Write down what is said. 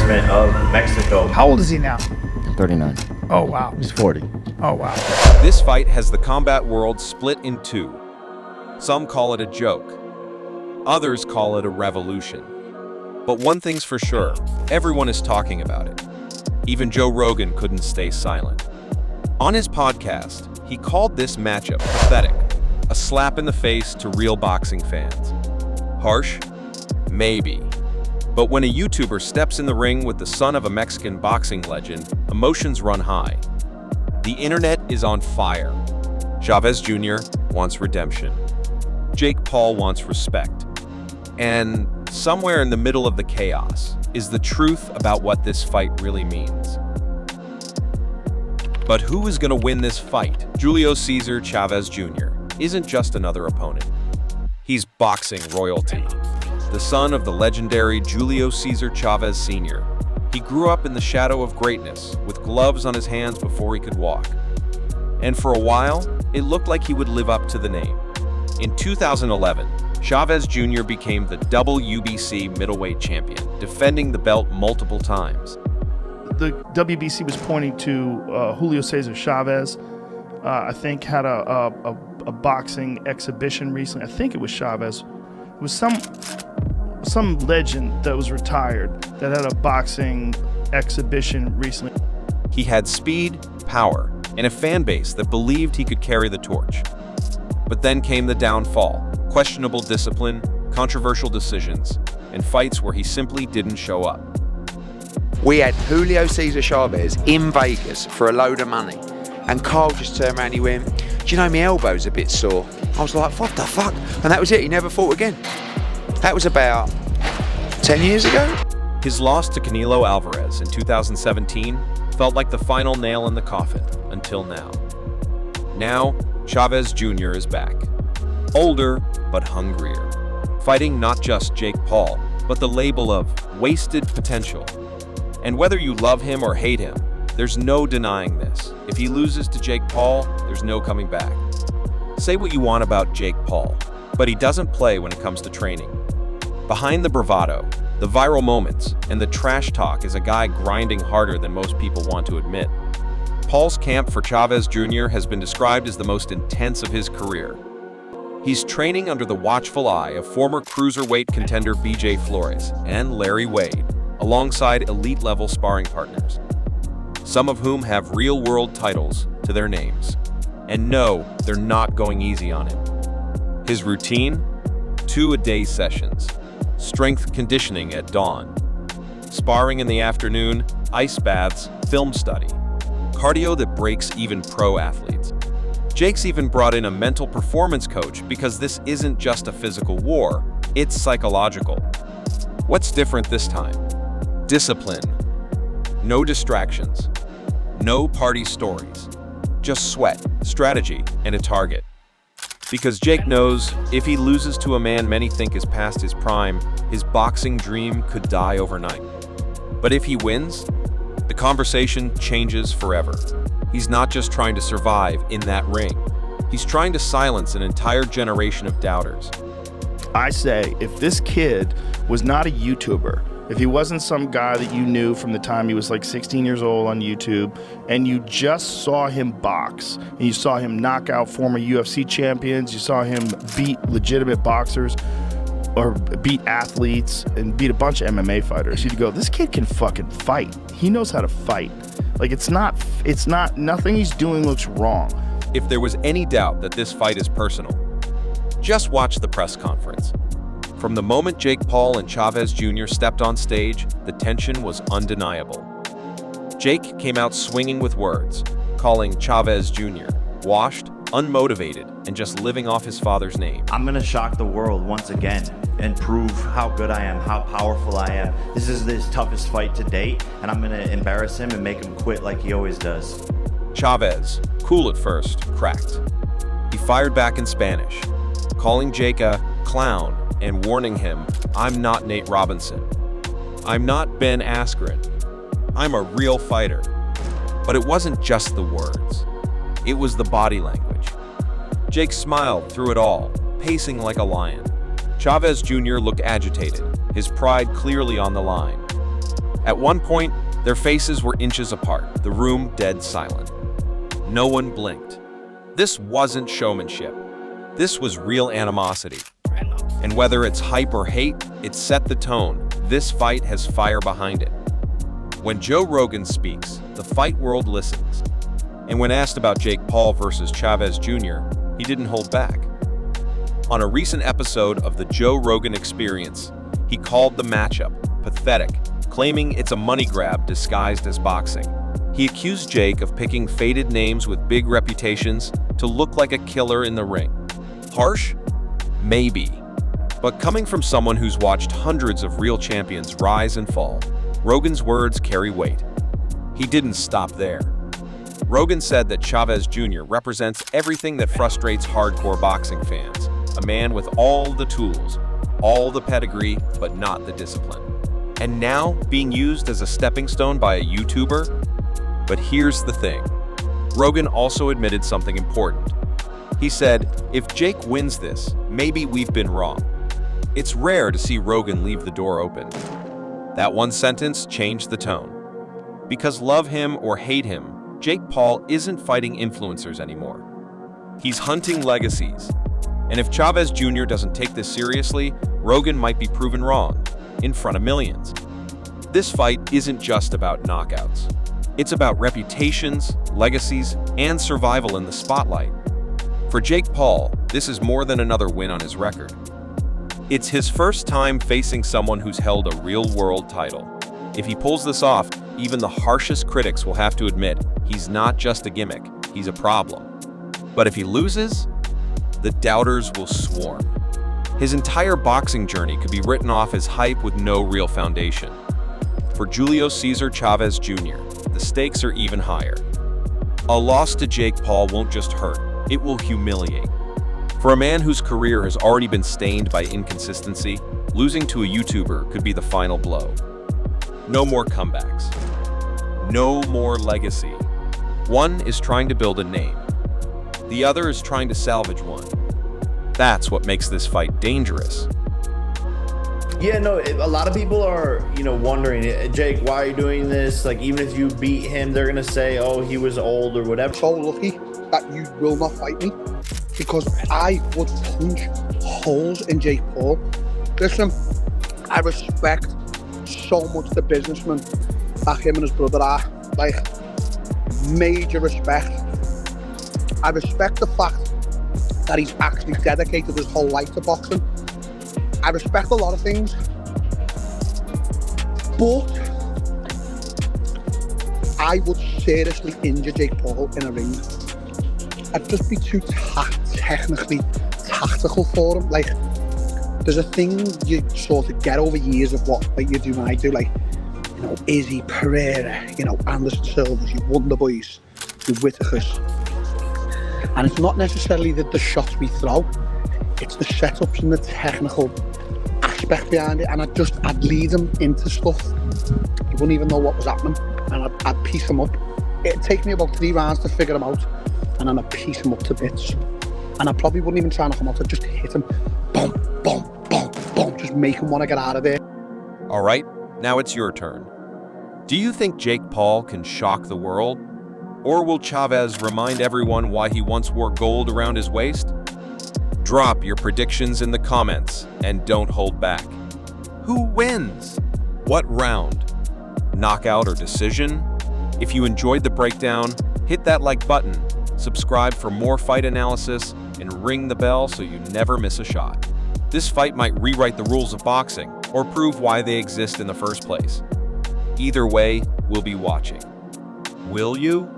endorsement of Mexico. How old is he now? 39. Oh, wow. He's 40. Oh, wow. This fight has the combat world split in two. Some call it a joke. Others call it a revolution. But one thing's for sure, everyone is talking about it. Even Joe Rogan couldn't stay silent. On his podcast, he called this matchup pathetic, a slap in the face to real boxing fans. Harsh? Maybe. But when a YouTuber steps in the ring with the son of a Mexican boxing legend, emotions run high. The internet is on fire. Chavez Jr. wants redemption. Jake Paul wants respect. And somewhere in the middle of the chaos is the truth about what this fight really means. But who is going to win this fight? Julio Cesar Chavez Jr. isn't just another opponent. He's boxing royalty. The son of the legendary Julio Cesar Chavez Sr. He grew up in the shadow of greatness, with gloves on his hands before he could walk. And for a while, it looked like he would live up to the name. In 2011, Chavez Jr. became the WBC middleweight champion, defending the belt multiple times. The WBC was pointing to Julio Cesar Chavez. I think had a boxing exhibition recently. I think it was Chavez. It was some legend that was retired that had a boxing exhibition recently. He had speed, power, and a fan base that believed he could carry the torch. But then came the downfall, questionable discipline, controversial decisions, and fights where he simply didn't show up. We had Julio Cesar Chavez in Vegas for a load of money, and Carl just turned around and he went, "Do you know my elbow's a bit sore?" I was like, "What the fuck?" And that was it. He never fought again. That was about 10 years ago. His loss to Canelo Alvarez in 2017 felt like the final nail in the coffin until now. Now, Chavez Jr. is back. Older, but hungrier. Fighting not just Jake Paul, but the label of wasted potential. And whether you love him or hate him, there's no denying this. If he loses to Jake Paul, there's no coming back. Say what you want about Jake Paul, but he doesn't play when it comes to training. Behind the bravado, the viral moments, and the trash talk is a guy grinding harder than most people want to admit. Paul's camp for Chavez Jr. has been described as the most intense of his career. He's training under the watchful eye of former cruiserweight contender BJ Flores and Larry Wade, alongside elite-level sparring partners, some of whom have real-world titles to their names. And no, they're not going easy on him. His routine? 2-a-day sessions. Strength conditioning at dawn. Sparring in the afternoon, ice baths, film study. Cardio that breaks even pro athletes. Jake's even brought in a mental performance coach because this isn't just a physical war, it's psychological. What's different this time? Discipline. No distractions. No party stories. Just sweat, strategy, and a target. Because Jake knows if he loses to a man many think is past his prime, his boxing dream could die overnight. But if he wins, the conversation changes forever. He's not just trying to survive in that ring. He's trying to silence an entire generation of doubters. I say, if this kid was not a YouTuber, if he wasn't some guy that you knew from the time he was like 16 years old on YouTube, and you just saw him box, and you saw him knock out former UFC champions, you saw him beat legitimate boxers, or beat athletes, and beat a bunch of MMA fighters, you'd go, this kid can fucking fight. He knows how to fight. Like, nothing he's doing looks wrong. If there was any doubt that this fight is personal, just watch the press conference. From the moment Jake Paul and Chavez Jr. stepped on stage, the tension was undeniable. Jake came out swinging with words, calling Chavez Jr. washed, unmotivated, and just living off his father's name. I'm gonna shock the world once again and prove how good I am, how powerful I am. This is his toughest fight to date, and I'm gonna embarrass him and make him quit like he always does. Chavez, cool at first, cracked. He fired back in Spanish, calling Jake a clown and warning him, "I'm not Nate Robinson. I'm not Ben Askren. I'm a real fighter." But it wasn't just the words. It was the body language. Jake smiled through it all, pacing like a lion. Chavez Jr. looked agitated, his pride clearly on the line. At one point, their faces were inches apart, the room dead silent. No one blinked. This wasn't showmanship. This was real animosity. And whether it's hype or hate, it set the tone. This fight has fire behind it. When Joe Rogan speaks, the fight world listens. And when asked about Jake Paul versus Chavez Jr., he didn't hold back. On a recent episode of the Joe Rogan Experience, he called the matchup pathetic, claiming it's a money grab disguised as boxing. He accused Jake of picking faded names with big reputations to look like a killer in the ring. Harsh? Maybe. But coming from someone who's watched hundreds of real champions rise and fall, Rogan's words carry weight. He didn't stop there. Rogan said that Chavez Jr. represents everything that frustrates hardcore boxing fans, a man with all the tools, all the pedigree, but not the discipline. And now being used as a stepping stone by a YouTuber? But here's the thing. Rogan also admitted something important. He said, if Jake wins this, maybe we've been wrong. It's rare to see Rogan leave the door open. That one sentence changed the tone. Because love him or hate him, Jake Paul isn't fighting influencers anymore. He's hunting legacies. And if Chavez Jr. doesn't take this seriously, Rogan might be proven wrong, in front of millions. This fight isn't just about knockouts. It's about reputations, legacies, and survival in the spotlight. For Jake Paul, this is more than another win on his record. It's his first time facing someone who's held a real-world title. If he pulls this off, even the harshest critics will have to admit he's not just a gimmick, he's a problem. But if he loses, the doubters will swarm. His entire boxing journey could be written off as hype with no real foundation. For Julio Cesar Chavez Jr., the stakes are even higher. A loss to Jake Paul won't just hurt, it will humiliate. For a man whose career has already been stained by inconsistency, losing to a YouTuber could be the final blow. No more comebacks. No more legacy. One is trying to build a name. The other is trying to salvage one. That's what makes this fight dangerous. Yeah, no, a lot of people are, wondering, Jake, why are you doing this? Like, even if you beat him, they're going to say, oh, he was old or whatever. So lucky that you will not fight me, because I would punch holes in Jake Paul. Listen, I respect so much the businessman that him and his brother are. Like, major respect. I respect the fact that he's actually dedicated his whole life to boxing. I respect a lot of things, but I would seriously injure Jake Paul in a ring. I'd just be too technically tactical for him. Like, there's a thing you sort of get over years of what you do and I do, like, Izzy, Pereira, Anderson Silvers, you Wonder Boys, you Whitakers. And it's not necessarily the shots we throw, it's the setups and the technical aspect behind it. And I'd lead them into stuff. You wouldn't even know what was happening. And I'd piece them up. It'd take me about 3 rounds to figure them out. And then I'd piece them up to bits. And I probably wouldn't even try and knock them out. I'd just hit them. Boom, boom, boom, boom. Just make them want to get out of there. All right, now it's your turn. Do you think Jake Paul can shock the world? Or will Chavez remind everyone why he once wore gold around his waist? Drop your predictions in the comments and don't hold back. Who wins? What round? Knockout or decision? If you enjoyed the breakdown, hit that like button, subscribe for more fight analysis, and ring the bell so you never miss a shot. This fight might rewrite the rules of boxing or prove why they exist in the first place. Either way, we'll be watching. Will you?